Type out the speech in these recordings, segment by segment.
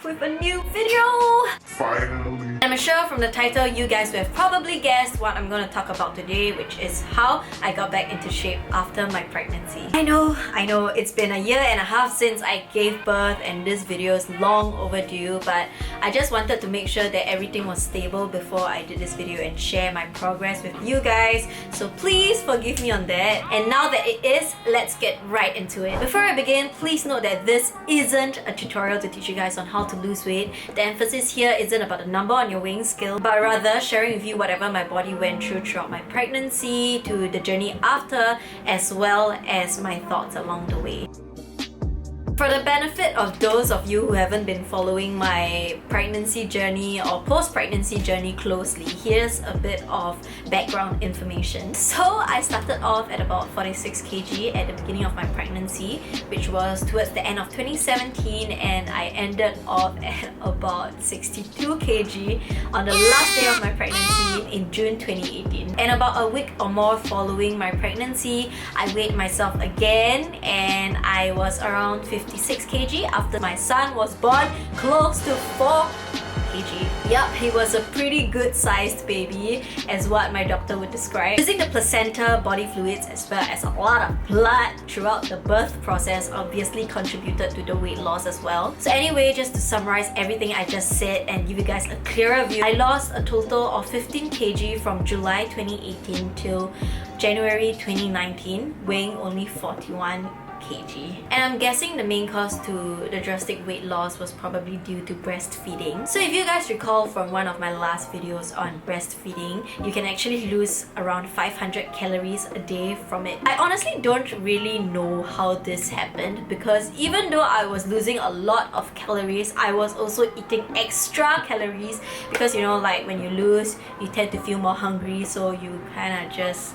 with a new video! Finally! I'm sure from the title you guys will have probably guessed what I'm gonna talk about today, which is how I got back into shape after my pregnancy. I know, it's been a year and a half since I gave birth and this video is long overdue, but I just wanted to make sure that everything was stable before I did this video and share my progress with you guys, so please forgive me on that. And now that it is, let's get right into it. Before I begin, please note that this isn't a tutorial to teach you guys on how to lose weight. The emphasis here isn't about the number on your weighing scale, but rather sharing with you whatever my body went through throughout my pregnancy, to the journey after, as well as my thoughts along the way. For the benefit of those of you who haven't been following my pregnancy journey or post-pregnancy journey closely, here's a bit of background information. So I started off at about 46 kg at the beginning of my pregnancy, which was towards the end of 2017, and I ended off at about 62 kg on the last day of my pregnancy in June 2018. And about a week or more following my pregnancy, I weighed myself again and I was around 56 kg after my son was born, close to 4 kg. Yup, he was a pretty good sized baby, as what my doctor would describe. Losing the placenta, body fluids, as well as a lot of blood throughout the birth process obviously contributed to the weight loss as well. So anyway, just to summarize everything I just said and give you guys a clearer view, I lost a total of 15 kg from July 2018 till January 2019, weighing only 41 kg. And I'm guessing the main cause to the drastic weight loss was probably due to breastfeeding. So if you guys recall from one of my last videos on breastfeeding, you can actually lose around 500 calories a day from it. I honestly don't really know how this happened, because even though I was losing a lot of calories, I was also eating extra calories, because you know, like when you lose, you tend to feel more hungry, so you kind of just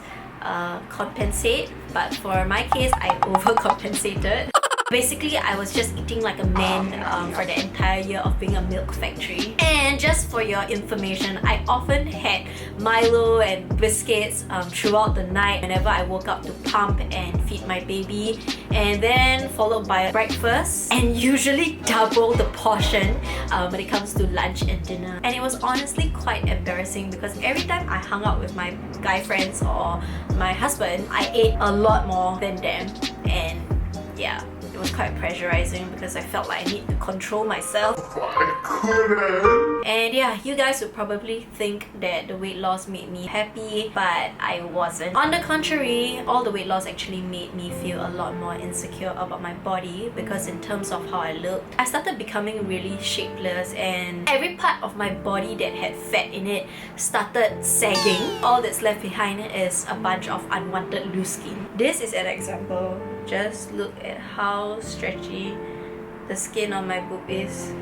compensate. But for my case, I overcompensated. Basically, I was just eating like a man for the entire year of being a milk factory. And just for your information, I often had Milo and biscuits throughout the night whenever I woke up to pump and feed my baby, and then followed by breakfast, and usually double the portion when it comes to lunch and dinner. And it was honestly quite embarrassing, because every time I hung out with my guy friends or my husband, I ate a lot more than them, and yeah, it was quite pressurizing because I felt like I need to control myself. I couldn't! And yeah, you guys would probably think that the weight loss made me happy, but I wasn't. On the contrary, all the weight loss actually made me feel a lot more insecure about my body, because in terms of how I looked, I started becoming really shapeless, and every part of my body that had fat in it started sagging. All that's left behind is a bunch of unwanted loose skin. This is an example. Just look at how stretchy the skin on my boob is.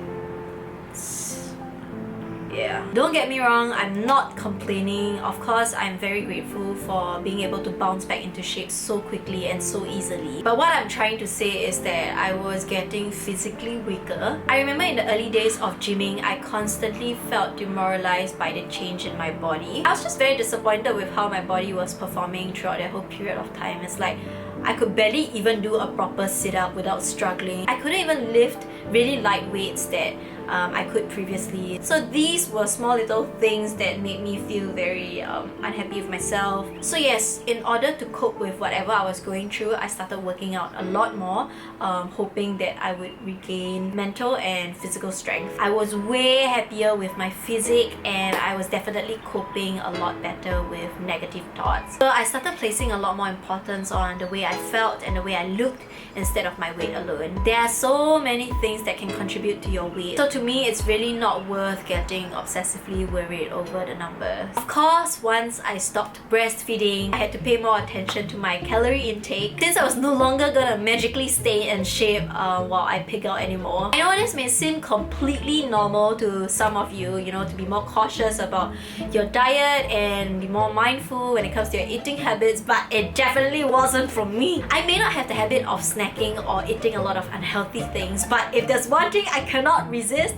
Yeah. Don't get me wrong, I'm not complaining. Of course, I'm very grateful for being able to bounce back into shape so quickly and so easily. But what I'm trying to say is that I was getting physically weaker. I remember in the early days of gymming, I constantly felt demoralized by the change in my body. I was just very disappointed with how my body was performing throughout that whole period of time. It's like I could barely even do a proper sit-up without struggling. I couldn't even lift really light weights that I could previously. So these were small little things that made me feel very unhappy with myself. So yes, in order to cope with whatever I was going through, I started working out a lot more, hoping that I would regain mental and physical strength. I was way happier with my physique, and I was definitely coping a lot better with negative thoughts. So I started placing a lot more importance on the way I felt and the way I looked instead of my weight alone. There are so many things that can contribute to your weight. So to me, it's really not worth getting obsessively worried over the numbers. Of course, once I stopped breastfeeding, I had to pay more attention to my calorie intake, since I was no longer gonna magically stay in shape while I pig out anymore. I know this may seem completely normal to some of you, you know, to be more cautious about your diet and be more mindful when it comes to your eating habits, but it definitely wasn't for me. I may not have the habit of snacking or eating a lot of unhealthy things, but if there's one thing I cannot resist,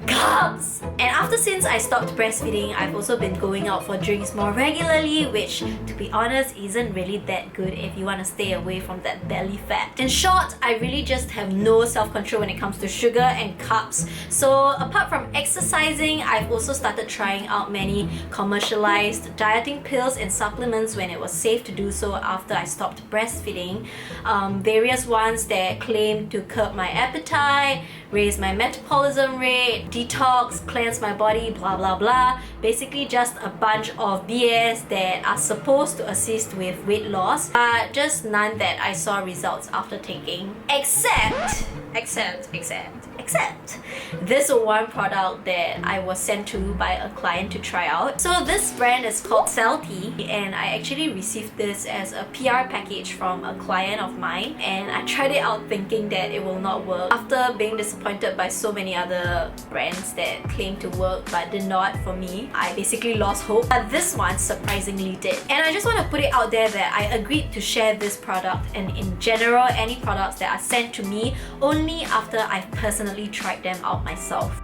carbs. And after since I stopped breastfeeding, I've also been going out for drinks more regularly, which to be honest isn't really that good if you want to stay away from that belly fat. In short, I really just have no self-control when it comes to sugar and carbs. So apart from exercising, I've also started trying out many commercialized dieting pills and supplements when it was safe to do so after I stopped breastfeeding. Various ones that claim to curb my appetite, raise my metabolism rate, detox, cleanse my body, blah blah blah. Basically just a bunch of BS that are supposed to assist with weight loss, but just none that I saw results after taking. Except this one product that I was sent to by a client to try out. So this brand is called Svelty, and I actually received this as a PR package from a client of mine, and I tried it out thinking that it will not work after being disappointed by so many other brands that claim to work but did not. For me, I basically lost hope, but this one surprisingly did. And I just want to put it out there that I agreed to share this product, and in general any products that are sent to me, only after I've personally tried them out myself.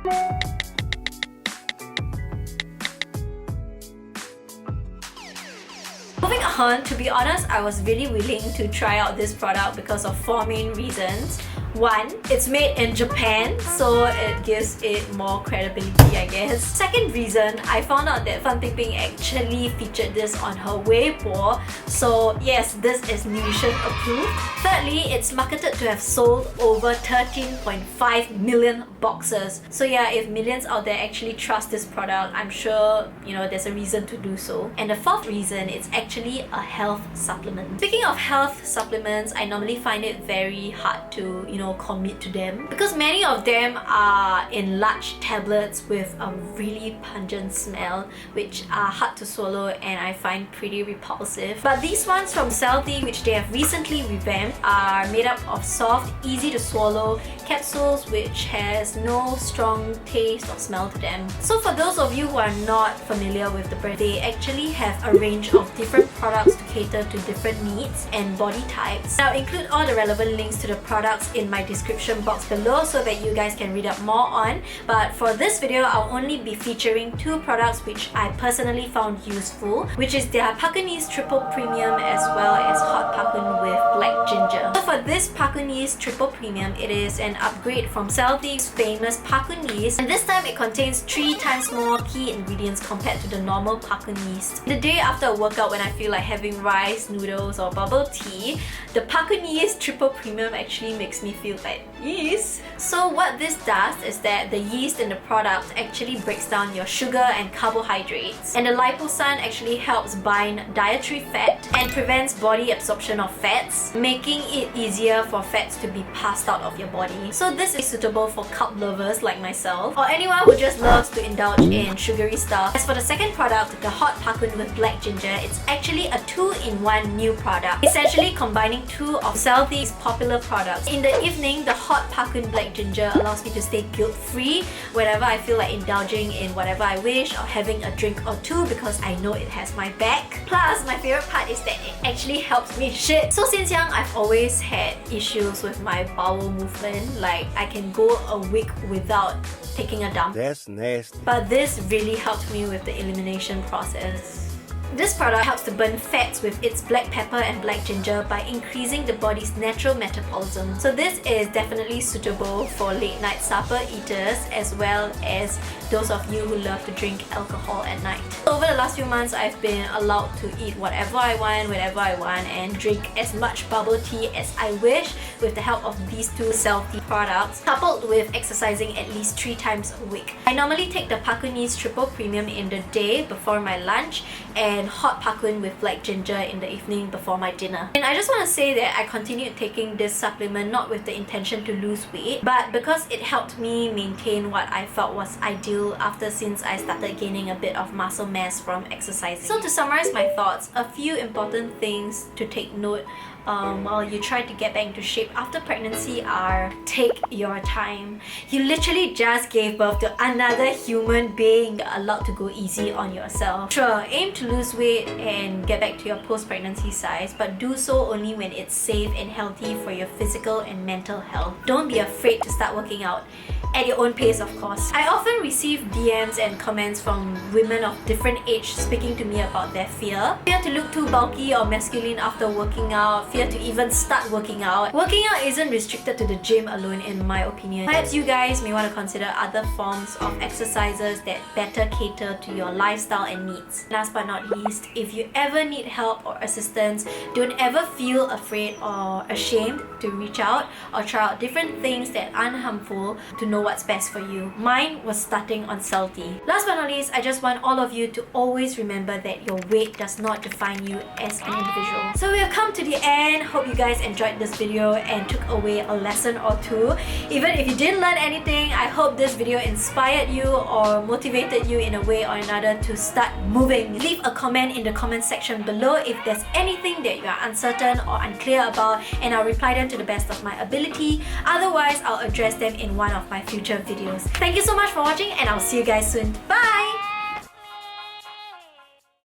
Moving on, to be honest, I was really willing to try out this product because of 4 main reasons. One, it's made in Japan, so it gives it more credibility, I guess. Second reason, I found out that Fan Pingping actually featured this on her Weibo, so yes, this is nutrition approved. Thirdly, it's marketed to have sold over 13.5 million boxes. So yeah, if millions out there actually trust this product, I'm sure, there's a reason to do so. And the fourth reason, it's actually a health supplement. Speaking of health supplements, I normally find it very hard to, commit to them because many of them are in large tablets with a really pungent smell, which are hard to swallow and I find pretty repulsive. But these ones from Svelty, which they have recently revamped, are made up of soft, easy to swallow capsules which has no strong taste or smell to them. So for those of you who are not familiar with the brand, they actually have a range of different products to cater to different needs and body types. I'll include all the relevant links to the products in my description box below so that you guys can read up more on. But for this video, I'll only be featuring 2 products which I personally found useful, which is their Pakunis Triple Premium as well as Hot Pakun with Black Ginger. So for this Pakunis Triple Premium, it is an upgrade from Svelty's famous Pakunis, and this time it contains 3 times more key ingredients compared to the normal Pakunis. The day after a workout when I feel like having rice, noodles or bubble tea, the Pakunis Triple Premium actually makes me feel at ease. So what this does is that the yeast in the product actually breaks down your sugar and carbohydrates, and the liposan actually helps bind dietary fat and prevents body absorption of fats, making it easier for fats to be passed out of your body. So this is suitable for carb lovers like myself, or anyone who just loves to indulge in sugary stuff. As for the second product, the Hot Pakun with Black Ginger, it's actually a 2-in-1 new product, essentially combining 2 of Svelty's popular products. In the evening, the Hot Pakun Black Ginger allows me to stay guilt-free whenever I feel like indulging in whatever I wish or having a drink or 2 because I know it has my back. Plus, my favorite part is that it actually helps me shit. So since young, I've always had issues with my bowel movement, like I can go a week without taking a dump. That's nasty. But this really helped me with the elimination process. This product helps to burn fats with its black pepper and black ginger by increasing the body's natural metabolism. So this is definitely suitable for late night supper eaters as well as those of you who love to drink alcohol at night. Over the last few months, I've been allowed to eat whatever I want, whenever I want, and drink as much bubble tea as I wish with the help of these 2 Svelty products, coupled with exercising at least 3 times a week. I normally take the Pakunis Triple Premium in the day before my lunch and Hot Pakun with Black Ginger in the evening before my dinner. And I just want to say that I continued taking this supplement not with the intention to lose weight, but because it helped me maintain what I felt was ideal after since I started gaining a bit of muscle mass from exercising. So to summarize my thoughts, a few important things to take note while you try to get back into shape after pregnancy are take your time. You literally just gave birth to another human being. You're allowed to go easy on yourself. Sure, aim to lose weight and get back to your post-pregnancy size, but do so only when it's safe and healthy for your physical and mental health. Don't be afraid to start working out. At your own pace, of course. I often receive DMs and comments from women of different age speaking to me about their fear. Fear to look too bulky or masculine after working out, fear to even start working out. Working out isn't restricted to the gym alone, in my opinion. Perhaps you guys may want to consider other forms of exercises that better cater to your lifestyle and needs. Last but not least, if you ever need help or assistance, don't ever feel afraid or ashamed to reach out or try out different things that aren't harmful to know what's best for you. Mine was starting on Svelty. Last but not least, I just want all of you to always remember that your weight does not define you as an individual. So we have come to the end. Hope you guys enjoyed this video and took away a lesson or two. Even if you didn't learn anything, I hope this video inspired you or motivated you in a way or another to start moving. Leave a comment in the comment section below if there's anything that you are uncertain or unclear about, and I'll reply them to the best of my ability. Otherwise, I'll address them in one of my future videos. Thank you so much for watching, and I'll see you guys soon. Bye!